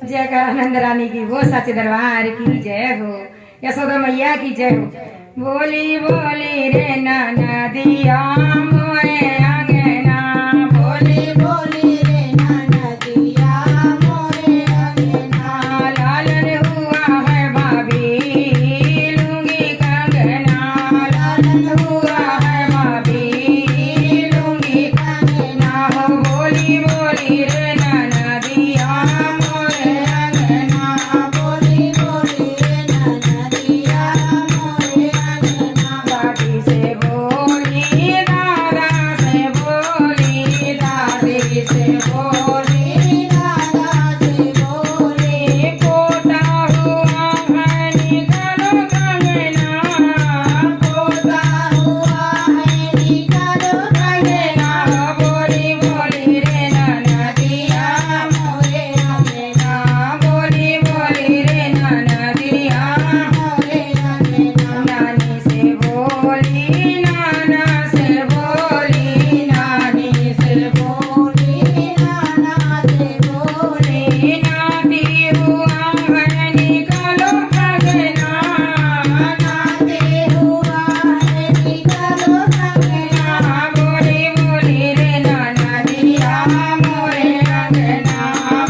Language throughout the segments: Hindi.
जय कर आनंद रानी की वो सच दरबार की जय हो, यशोदा मैया की जय हो। बोली बोली रे नदिया मोरे अंगना, बोली बोली रे नदिया मोरे अंगना, लालन हुआ है भाभी लूंगी कंगना, लालन हुआ है भाभी लूंगी कंगना। हो बोली बोली रे नदिया मोरे अंगना, बोली बोली रे नदिया मोरे अंगना। दादी से बोली दादा से बोली, दादी से बोली दादा से बोली, पोता हुआ है निकालो कंगना, पोता हुआ है निकालो कंगना। बोली बोली रे नदिया मोरे अंगना, बोली बोली रे नदिया मोरे अंगना। नानी से बोली नाना से बोली, नानी से बोली नाना से बोली, नाती हुआ है निकालो कंगना, नाती हुआ है निकालो कंगना। बोली बोली रे नदिया मोरे अंगना,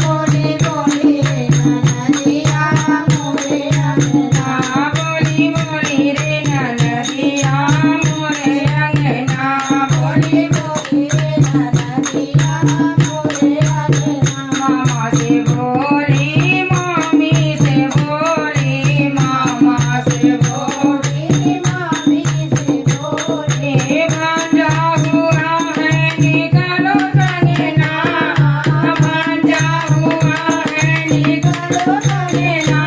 बोली बोली रे नदिया मोरे अंगना, बोली बोली रे नदिया मोरे अंगना, बोली बोली रे नदिया मोरे अंगना। मामा से बोली मामी से बोली, मामा से बोली मामी से बोली, भांजा हुआ है निकालो कंगना, भांजा हुआ है निकालो कंगना।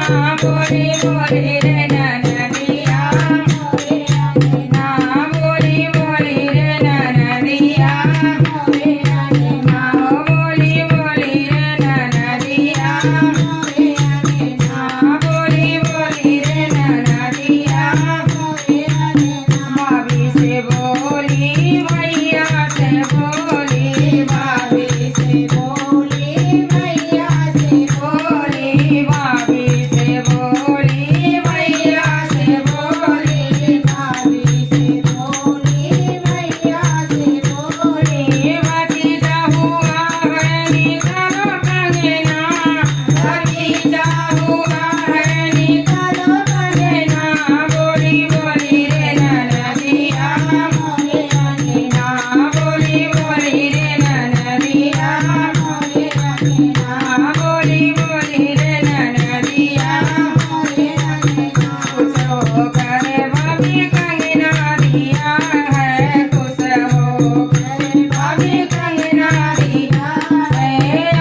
बोली बोली रे नदिया मोरे अंगना, बोली बोली रे नदिया मोरे अंगना, बोली बोली रे नदिया मोरे अंगना, बोली बोली रे नदिया मोरे अंगना। भाभी से बोली भैया से बोली, भाभी से बोली भैया से बोली, भाभी से बोली भैया से बोली, भाभी से बोली भैया से बोली, भतीजा हुआ है निकालो कंगना, भतीजा हुआ है निकालो कंगना। बोली बोली रे नदिया मोरे अंगना, बोली बोली रे नदिया मोरे अंगना, बोली बोली रे नदिया मोरे अंगना। खुश होकर भाभी कंगना दिया है, खुश होकर भाभी कंगना दिया है।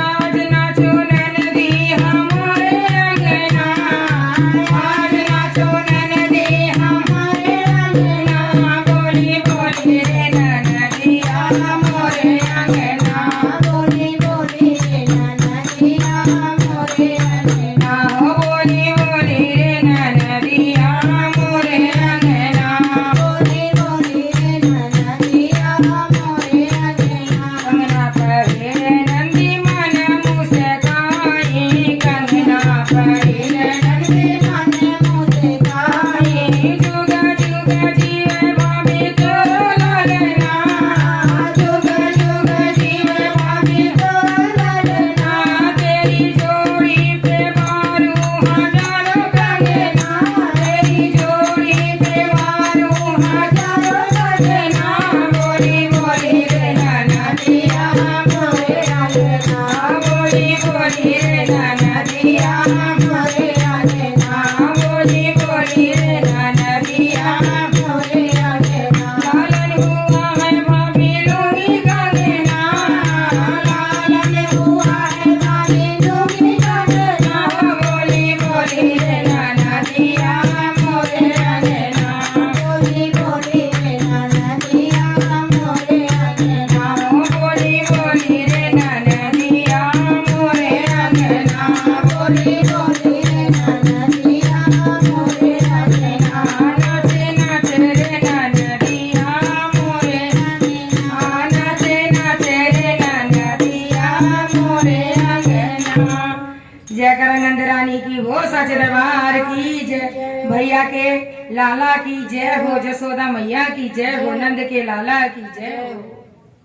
आज नाचो ननदी हमारे अंगना, आज नाचो ननदी हमारे अंगना, बोली बोली रे नदिया मोरे अंगना, बोली बोली रे नदिया मोरे अंगना। बोली बोली रे नदिया मोरे अंगना, बोली बोली रे नदिया मोरे अंगना। कंगना पहिरे नंदी मन मुस्काई, कंगना पहिरे नंदी मन मुस्काई, जुग जुग जीवे भाभी तोरो ललना, जुग जुग जीवे भाभी तोरो ललना। तेरी जोड़ी पे मारू हजारों कंगना, तेरी जोड़ी पे मारू हजारों कंगना। बोली बोली रे नदिया मोरे अंगना, बोली बोली रे नदिया मोरे अंगना, बोली बोली रे नदिया मोरे अंगना। लालन हुआ है भाभी लूंगी कंगना, लालन हुआ है भाभी लूंगी कंगना। बोली बोली रे नदिया मोरे अंगना, बोली बोली रे नदिया मोरे अंगना, बोली बोली रे नदिया मोरे अंगना। कर नंद रानी की वो सच दरबार की जय। भैया के लाला की जय हो, जसोदा मैया की जय हो, नंद के लाला की जय हो।